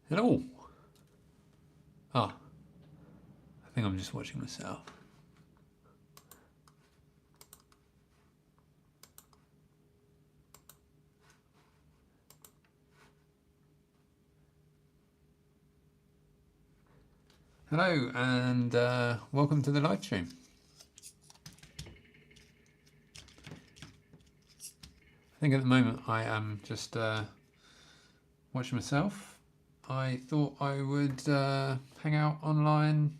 Hello. Ah, I think I'm just watching myself. Hello and welcome to the live stream. I think at the moment I am just watching myself. I thought I would hang out online,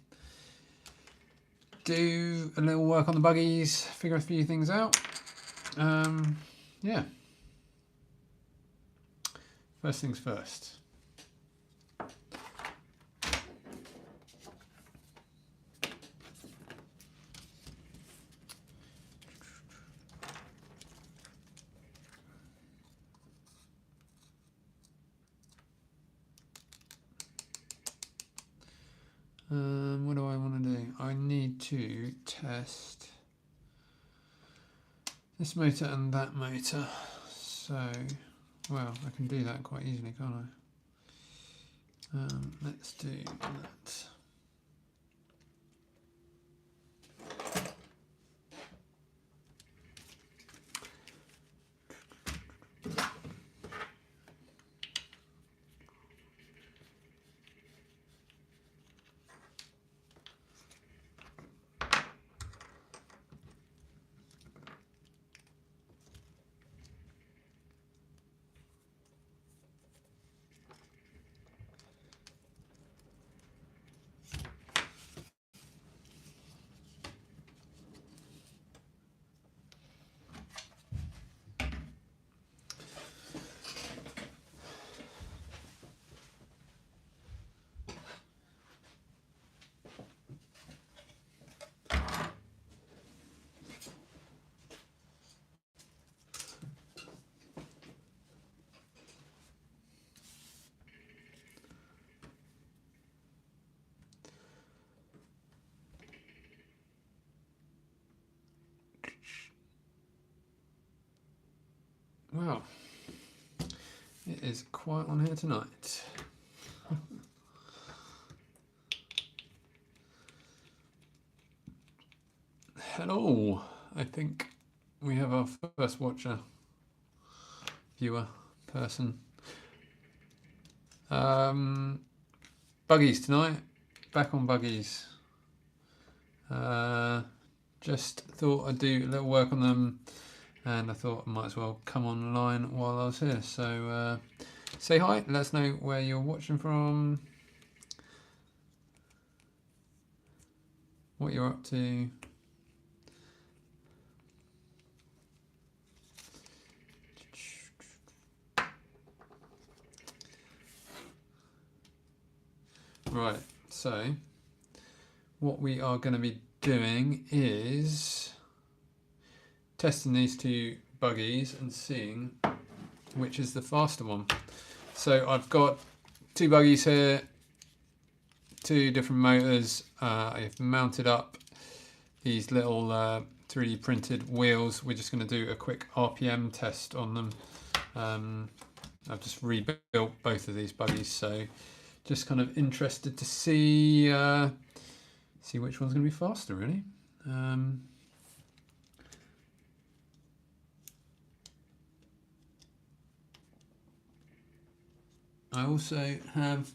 do a little work on the buggies, figure a few things out. Yeah. First things first. What do I want to do? I need to test this motor and that motor. So, well, I can do that quite easily, can't I? Let's do that. Wow, it is quiet on here tonight. Hello, I think we have our first watcher, viewer, person. Buggies tonight, back on buggies. Just thought I'd do a little work on them, and I thought I might as well come online while I was here. So say hi, let us know where you're watching from, what you're up to. Right, so what we are going to be doing is testing these two buggies and seeing which is the faster one. So I've got two buggies here, two different motors. I've mounted up these little 3D printed wheels. We're just going to do a quick RPM test on them. I've just rebuilt both of these buggies, so just kind of interested to see see which one's going to be faster, really. I also have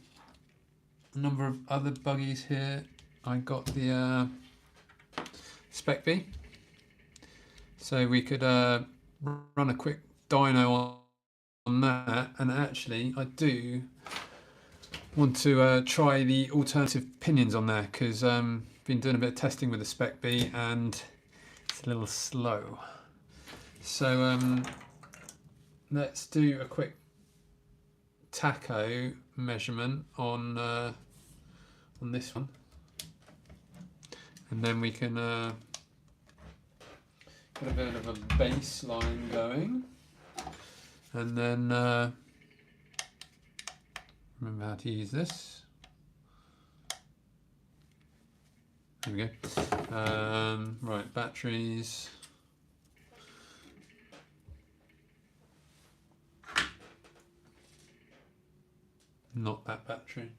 a number of other buggies here. I got the Spec B, so we could run a quick dyno on that, and actually I do want to try the alternative pinions on there, because been doing a bit of testing with the Spec B and it's a little slow. So let's do a quick tacho measurement on this one, and then we can get a bit of a baseline going, and then remember how to use this. There we go. Right, batteries. not that battery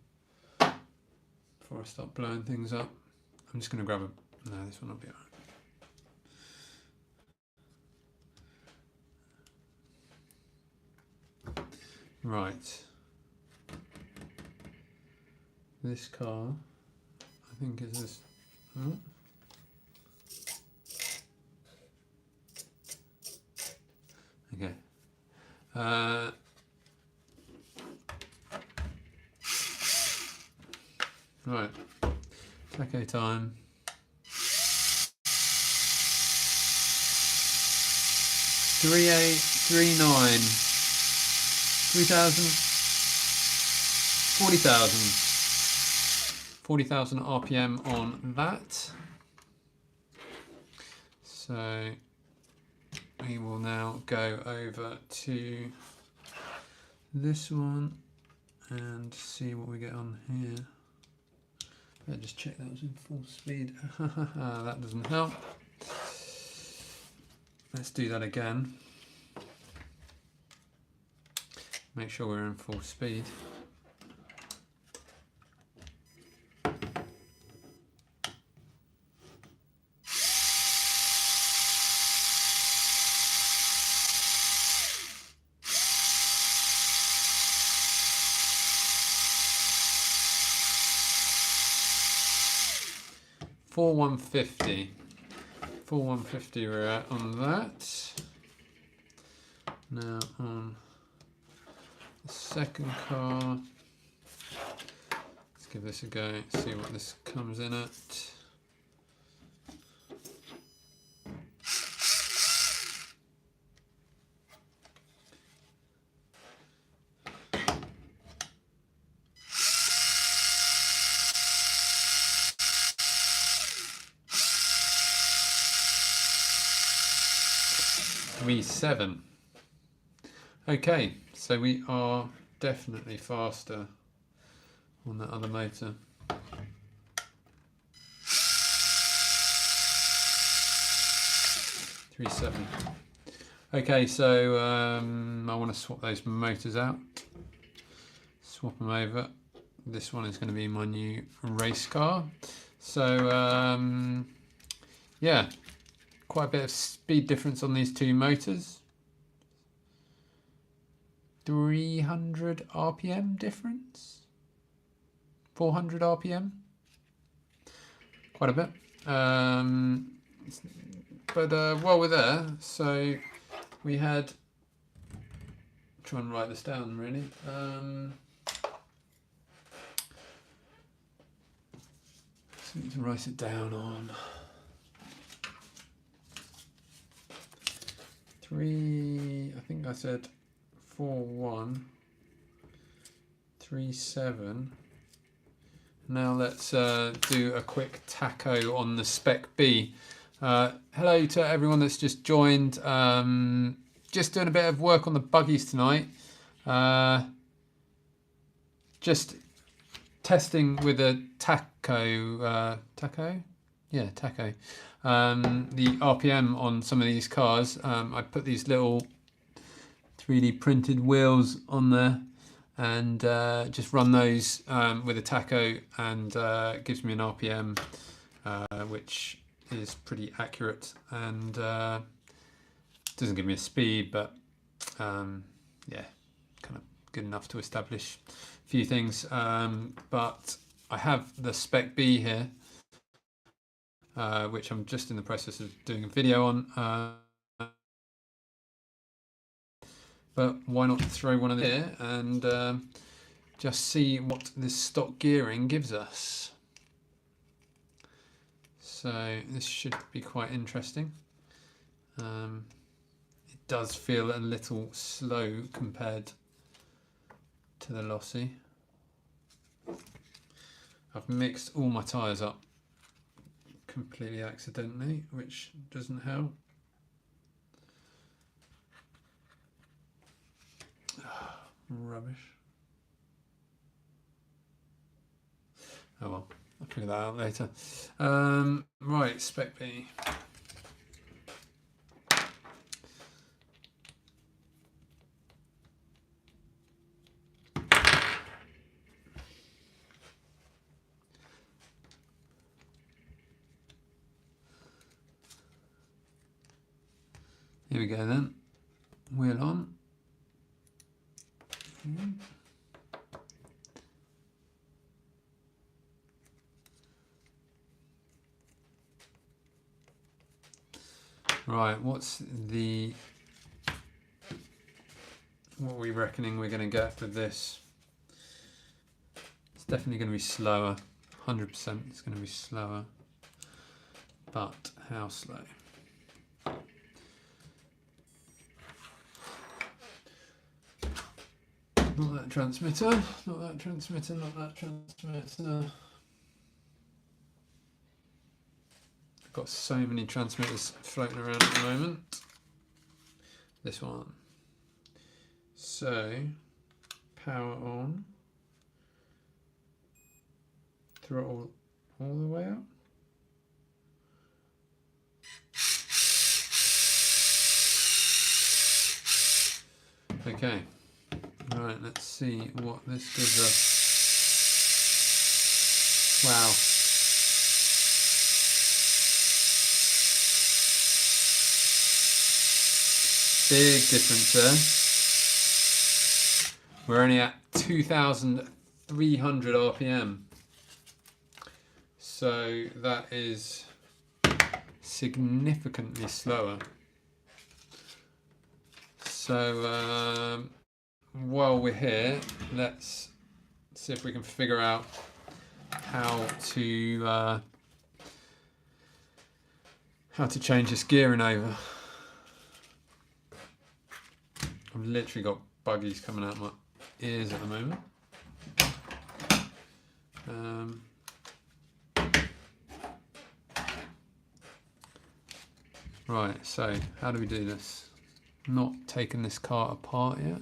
before I start blowing things up. I'm just going to grab a... No, this one will be alright. Right. This car, I think is this... Oh. Okay. Right. Taco time. 3839. 3,000. 40,000. 40,000 RPM on that. So we will now go over to this one and see what we get on here. Let's just check that was in full speed. That doesn't help. Let's do that again. Make sure we're in full speed. For 150. 150 we're at on that. Now on the second car, let's give this a go, see what this comes in at. V7. Okay, so we are definitely faster on that other motor. .37. Okay, so I want to swap those motors out. Swap them over. This one is going to be my new race car. So yeah. Quite a bit of speed difference on these two motors. 300 RPM difference. 400 RPM. Quite a bit. But while we're there, so we had... Try and write this down really. So we need to write it down on... I think I said 4137. Now let's do a quick taco on the Spec B. Hello to everyone that's just joined. Just doing a bit of work on the buggies tonight. Just testing with a taco. Yeah, taco. The RPM on some of these cars. I put these little 3D printed wheels on there and just run those with a taco, and gives me an RPM which is pretty accurate, and doesn't give me a speed, but yeah, kind of good enough to establish a few things. But I have the Spec B here, which I'm just in the process of doing a video on. But why not throw one of there and just see what this stock gearing gives us. So this should be quite interesting. It does feel a little slow compared to the Lossy. I've mixed all my tyres up completely accidentally, which doesn't help. Rubbish. Oh well, I'll figure that out later. Right, Spec B. Here we go then. Wheel on. Right, what are we reckoning we're going to get with this? It's definitely going to be slower. 100% it's going to be slower. But how slow? Not that transmitter, not that transmitter, not that transmitter. I've got so many transmitters floating around at the moment. This one. So, power on. Throttle all the way up. Okay. Right, let's see what this gives us. Wow. Big difference there. We're only at 2,300 RPM. So that is significantly slower. So while we're here, let's see if we can figure out how to change this gearing over. I've literally got buggies coming out my ears at the moment. Right, so how do we do this? Not taking this car apart yet.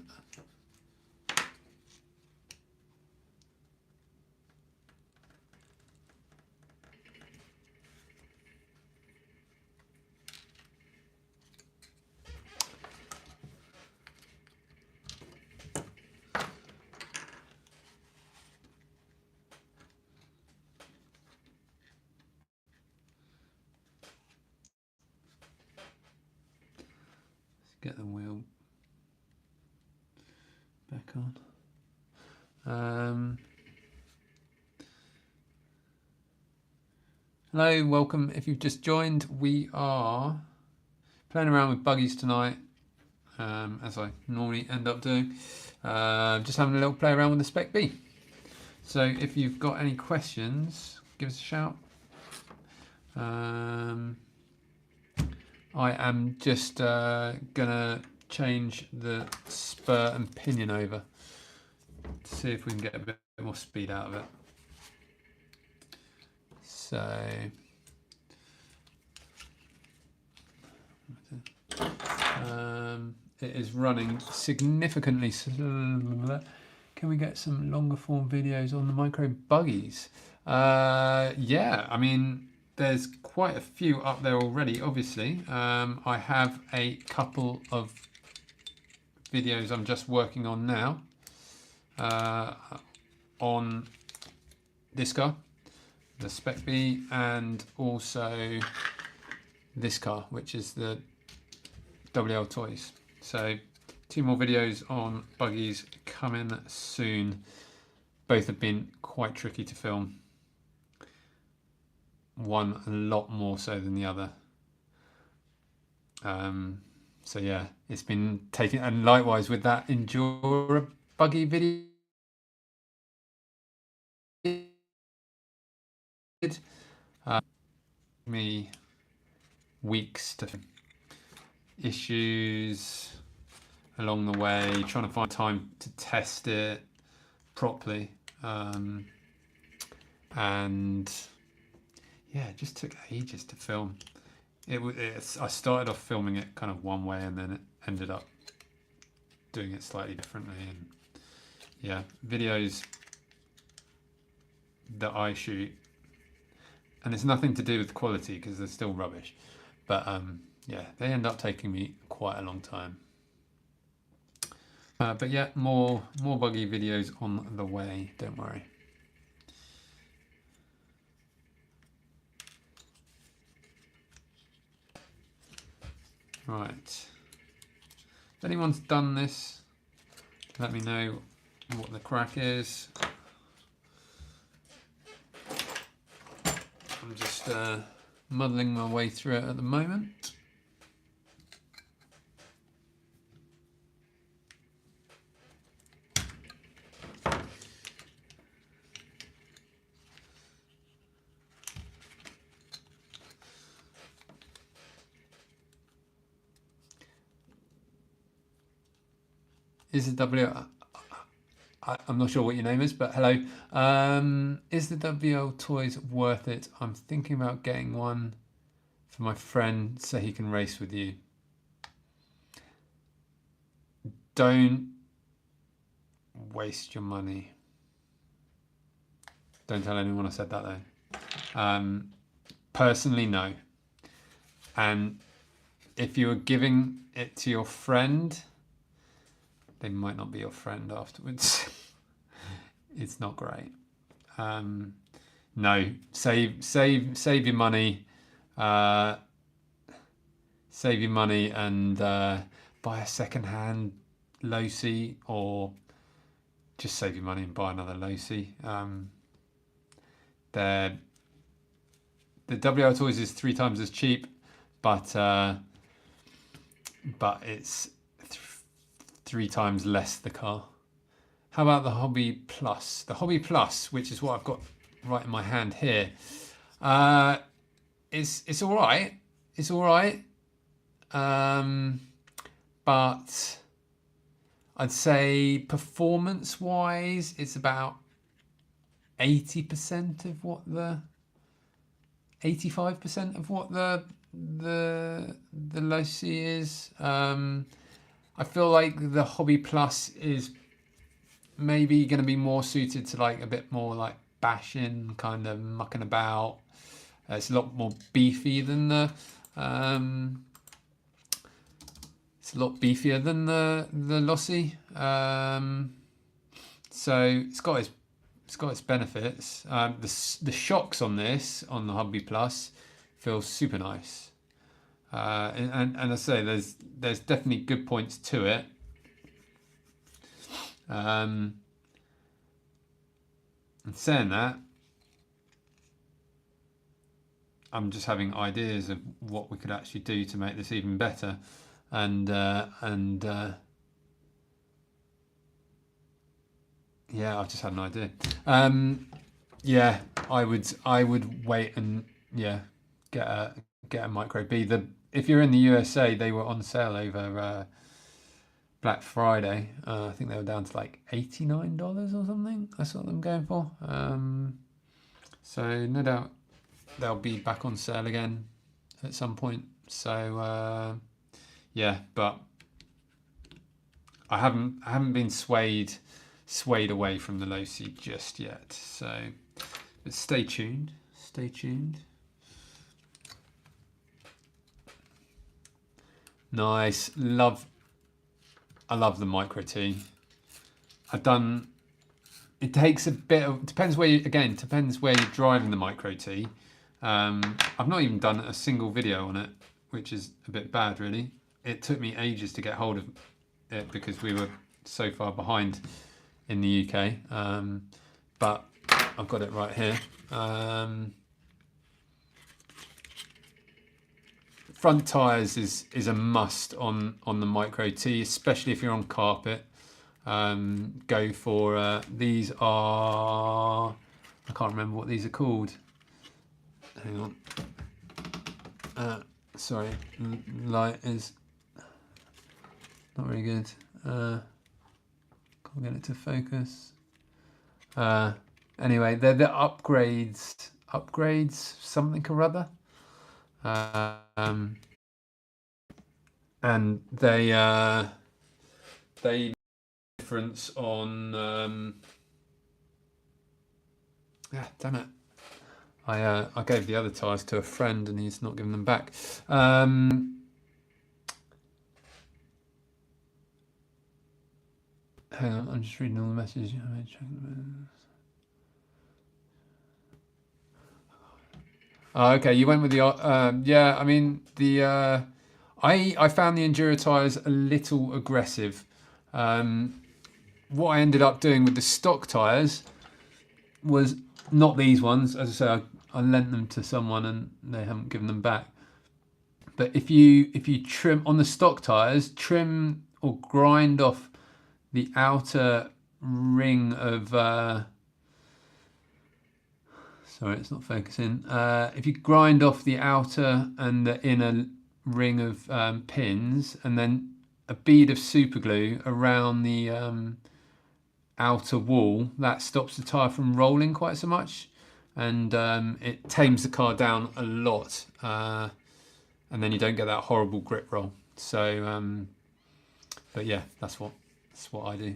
Get the wheel back on. Hello, welcome. If you've just joined, we are playing around with buggies tonight, as I normally end up doing. Just having a little play around with the Spec B. So if you've got any questions, give us a shout. I am just gonna change the spur and pinion over to see if we can get a bit more speed out of it. So it is running significantly slower. Can we get some longer form videos on the micro buggies? Yeah, I mean, there's quite a few up there already, obviously. I have a couple of videos I'm just working on now on this car, the Spec B, and also this car, which is the WL Toys. So 2 more videos on buggies coming soon. Both have been quite tricky to film. One a lot more so than the other. So yeah, it's been taken, and likewise with that Injora buggy video. Me weeks to issues along the way, trying to find time to test it properly, and yeah, it just took ages to film. I started off filming it kind of one way, and then it ended up doing it slightly differently. And yeah, videos that I shoot, and it's nothing to do with quality because they're still rubbish, but yeah, they end up taking me quite a long time. But yeah, more buggy videos on the way, don't worry. Right, anyone's done this, let me know what the crack is. I'm just muddling my way through it at the moment. Is the I'm not sure what your name is, but hello. Is the WL toys worth it? I'm thinking about getting one for my friend so he can race with you. Don't waste your money. Don't tell anyone I said that though. Personally, no. And if you were giving it to your friend, they might not be your friend afterwards. It's not great. No, save your money. Save your money and buy a second-hand Losi, or just save your money and buy another Losi. The WL Toys is 3 times as cheap, but it's 3 times less the car. How about the Hobby Plus? The Hobby Plus, which is what I've got right in my hand here, it's all right. It's all right, but I'd say performance-wise, it's about 80% of what the 85% of what the Losi is. I feel like the Hobby Plus is maybe going to be more suited to like a bit more like bashing, kind of mucking about. It's a lot more beefy than the it's a lot beefier than the Losi. So it's got its benefits. The shocks on this, on the Hobby Plus, feel super nice. And I say there's definitely good points to it. And saying that, I'm just having ideas of what we could actually do to make this even better, and yeah, I've just had an idea. Yeah, I would wait and get a Micro B. If you're in the USA, they were on sale over Black Friday. I think they were down to like $89 or something. I saw them going for. So no doubt they'll be back on sale again at some point. So yeah, but I haven't been swayed away from the Losi just yet. So but stay tuned. Stay tuned. Nice. I love the Micro T. It takes a bit of, depends where you're driving the Micro T. I've not even done a single video on it, which is a bit bad really. It took me ages to get hold of it because we were so far behind in the UK. But I've got it right here. Front tyres is a must on the Micro T, especially if you're on carpet. Go for these are, I can't remember what these are called. Hang on. Sorry, light is not very good. Can't get it to focus. Anyway, they're the upgrades, something or other. And they difference on damn it, I gave the other tyres to a friend and he's not giving them back. Hang on, I'm just reading all the messages. Oh, okay, you went with the yeah. I mean the I found the Injora tyres a little aggressive. What I ended up doing with the stock tyres was not these ones. As I say, I lent them to someone and they haven't given them back. But if you trim on the stock tyres, trim or grind off the outer ring of sorry, it's not focusing. If you grind off the outer and the inner ring of pins, and then a bead of super glue around the outer wall, that stops the tyre from rolling quite so much, and it tames the car down a lot, and then you don't get that horrible grip roll. So, but yeah, that's what I do.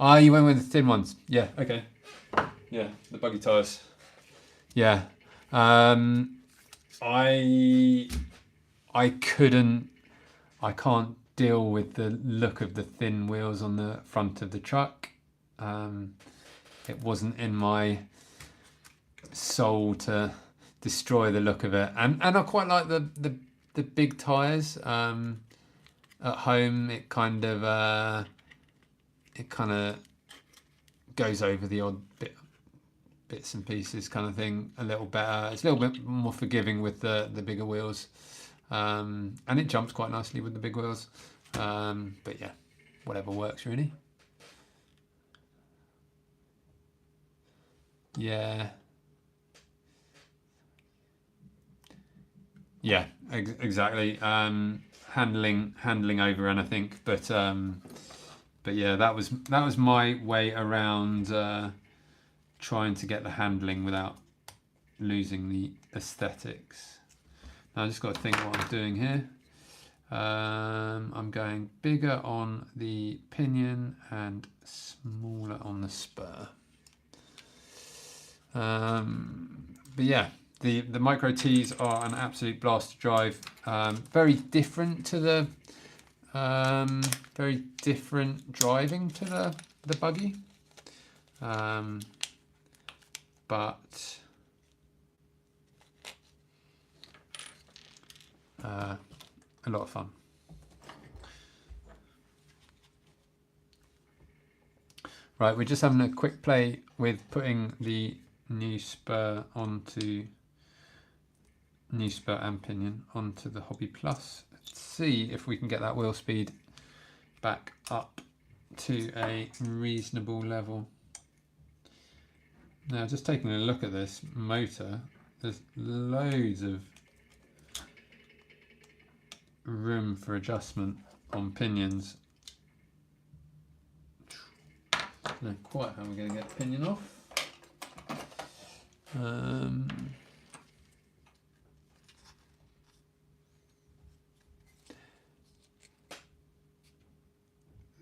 Ah, you went with the thin ones. Yeah, okay. Yeah, the buggy tyres. Yeah. I can't deal with the look of the thin wheels on the front of the truck. It wasn't in my soul to destroy the look of it, and I quite like the big tyres. At home, it kind of goes over the odd bits and pieces kind of thing a little better. It's a little bit more forgiving with the bigger wheels, and it jumps quite nicely with the big wheels. But yeah, whatever works really. Yeah. Yeah, exactly. Handling over anything, but yeah, that was my way around trying to get the handling without losing the aesthetics. Now I just got to think what I'm doing here. I'm going bigger on the pinion and smaller on the spur. But yeah, the Micro T's are an absolute blast to drive. Very different to the very different driving to the buggy, but a lot of fun. Right, we're just having a quick play with putting the new spur and pinion onto the Hobby Plus. Let's see if we can get that wheel speed back up to a reasonable level. Now, just taking a look at this motor, there's loads of room for adjustment on pinions. Don't know quite how we're going to get the pinion off.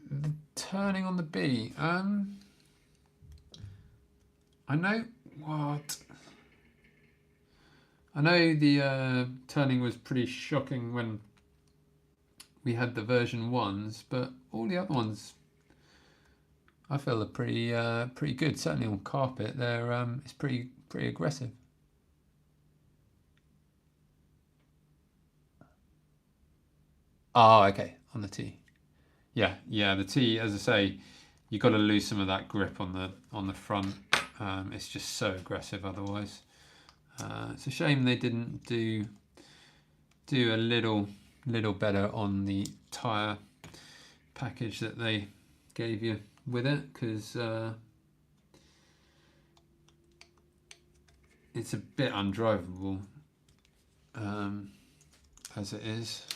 The turning on the B. I know the turning was pretty shocking when we had the version 1s, but all the other ones I feel are pretty good. Certainly on carpet, it's pretty aggressive. Oh, okay, on the T. Yeah, the T, as I say, you've got to lose some of that grip on the front. It's just so aggressive otherwise. It's a shame they didn't do a little better on the tyre package that they gave you with it, because it's a bit undrivable as it is.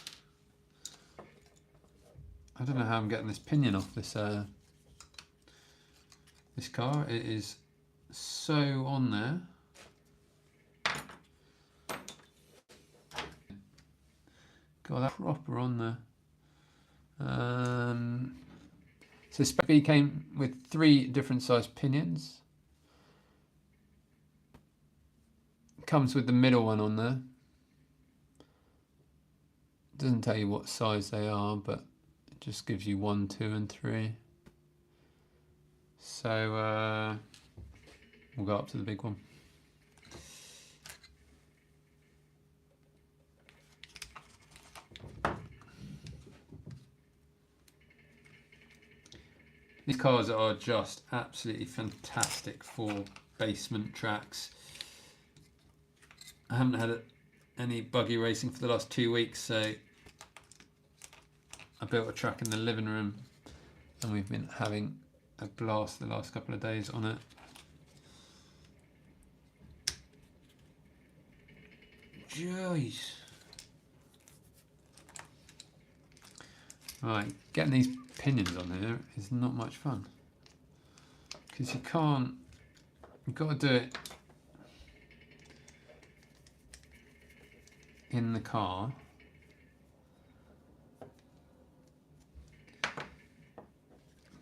I don't know how I'm getting this pinion off this this car. It is so on there. Got that proper on there. So Spec B came with 3 different size pinions. Comes with the middle one on there. Doesn't tell you what size they are, but it just gives you 1, 2, and 3. So we'll go up to the big one. These cars are just absolutely fantastic for basement tracks. I haven't had any buggy racing for the last 2 weeks, so I built a track in the living room and we've been having a blast the last couple of days on it. Jeez. Right, getting these pinions on here is not much fun. Because you can't, you've got to do it in the car.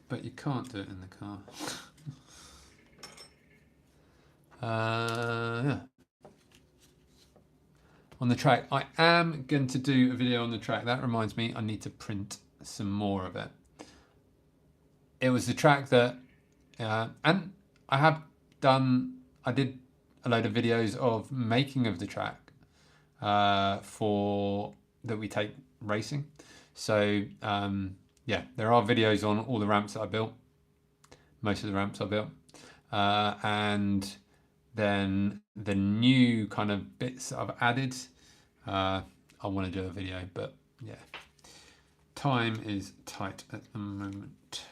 But you can't do it in the car. Yeah. On the track, I am going to do a video on the track. That reminds me, I need to print some more of it. It was the track that, and I did a load of videos of making of the track for that we take racing. So yeah, there are videos on all the ramps that I built, most of the ramps I built, and then the new kind of bits that I've added. I want to do a video, but yeah, time is tight at the moment.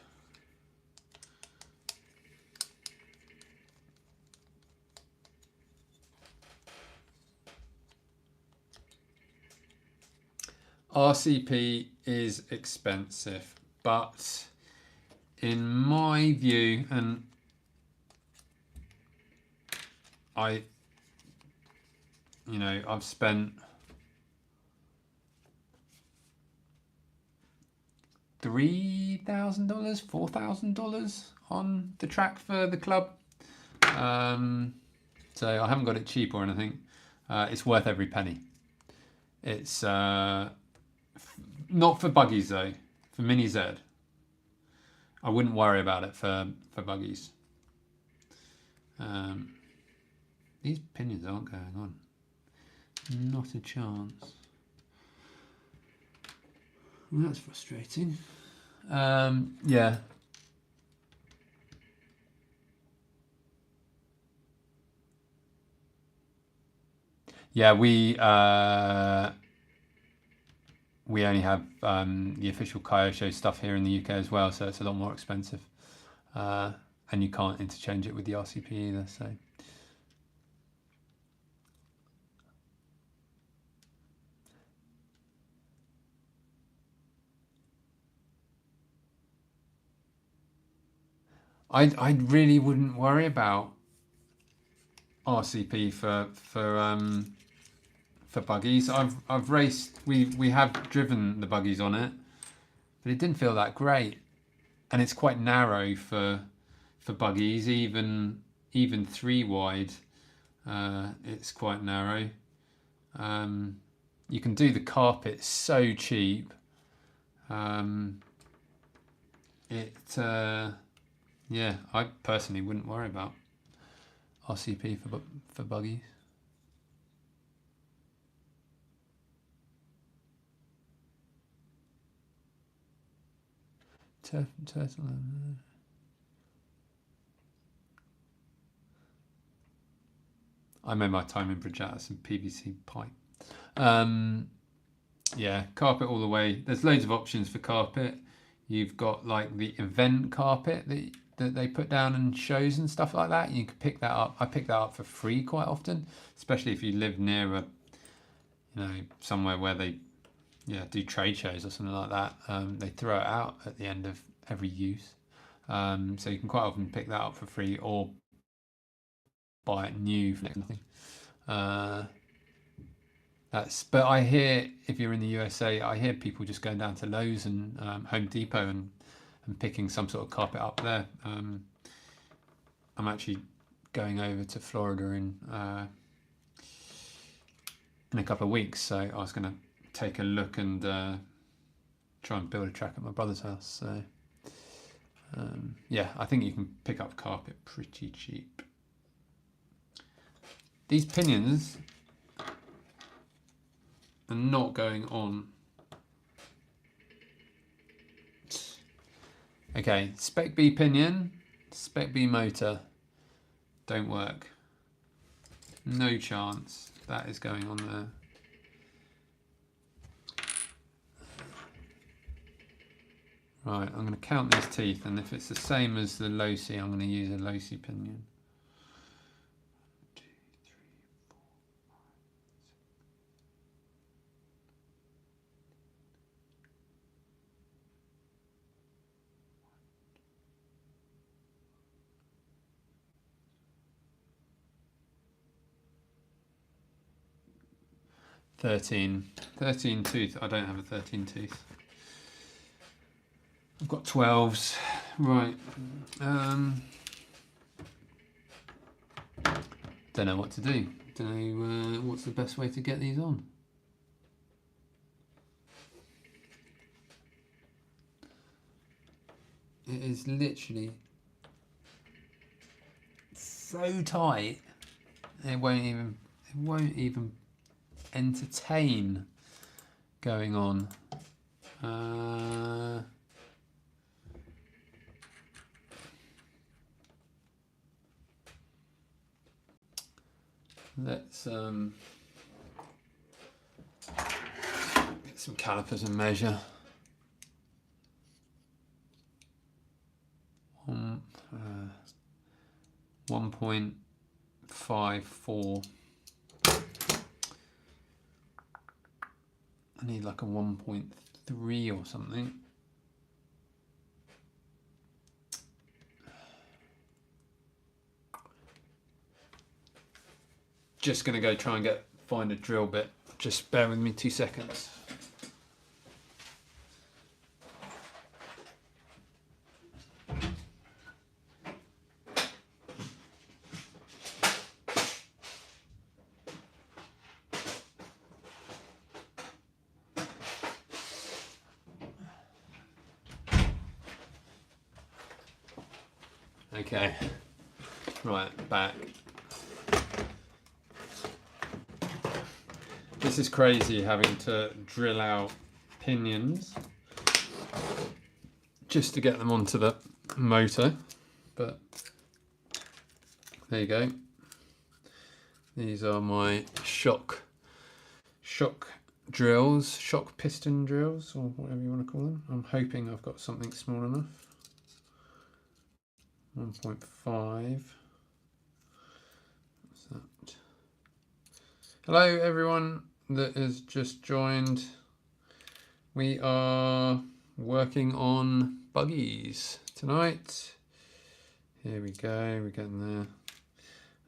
RCP is expensive, but in my view, and I've spent $3,000, $4,000 on the track for the club. So I haven't got it cheap or anything. It's worth every penny. It's not for buggies though, for Mini Z. I wouldn't worry about it for buggies. These pinions aren't going on. Not a chance. Well, that's frustrating. Yeah. Yeah, we only have the official Kayo Show stuff here in the UK as well, so it's a lot more expensive. And you can't interchange it with the RCP either, so. I really wouldn't worry about RCP for buggies. I've raced. We have driven the buggies on it, but it didn't feel that great, and it's quite narrow for buggies. Even 3 wide, it's quite narrow. You can do the carpet so cheap. Yeah, I personally wouldn't worry about RCP for buggies. Turtle. I made my timing bridge out of some PVC pipe. Yeah, carpet all the way. There's loads of options for carpet. You've got like the event carpet that they put down in shows and stuff like that. You can pick that up. I pick that up for free quite often, especially if you live near somewhere where they do trade shows or something like that. They throw it out at the end of every use. So you can quite often pick that up for free or buy it new for nothing. But I hear, if you're in the USA, I hear people just going down to Lowe's and Home Depot and picking some sort of carpet up there. I'm actually going over to Florida in a couple of weeks, so I was going to take a look and try and build a track at my brother's house. So yeah, I think you can pick up carpet pretty cheap. These pinions are not going on. Okay, Spec B pinion, Spec B motor, don't work. No chance that is going on there. Right, I'm going to count these teeth, and if it's the same as the low-C, I'm going to use a low-C pinion. 13 tooth. I don't have a 13 tooth. I've got 12s. Right. Don't know what to do. Don't know what's the best way to get these on. It is literally so tight. It won't even entertain going on. Let's get some calipers and measure. 1.54. I need like a 1.3 or something. Just gonna go try and find a drill bit. Just bear with me 2 seconds. Okay, right, back. This is crazy having to drill out pinions just to get them onto the motor, but there you go. These are my shock drills, shock piston drills, or whatever you want to call them. I'm hoping I've got something small enough. 1.5. What's that? Hello everyone that has just joined. We are working on buggies tonight. Here we go, we're getting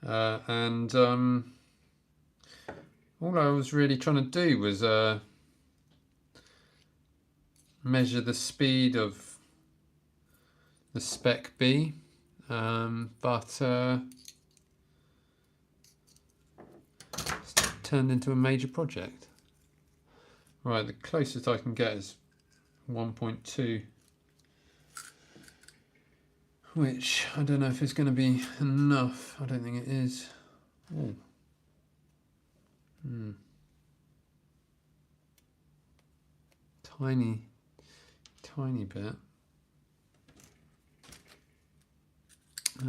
there. All I was really trying to do was measure the speed of the Spec B, but it's turned into a major project. Right, the closest I can get is 1.2, which I don't know if it's going to be enough. I don't think it is. Oh. Tiny bit. I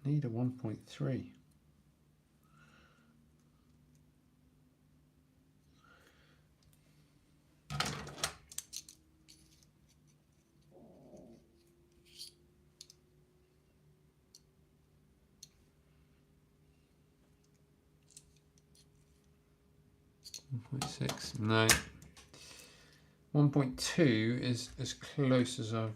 need a 1.3. No. 1.2 is as close as I've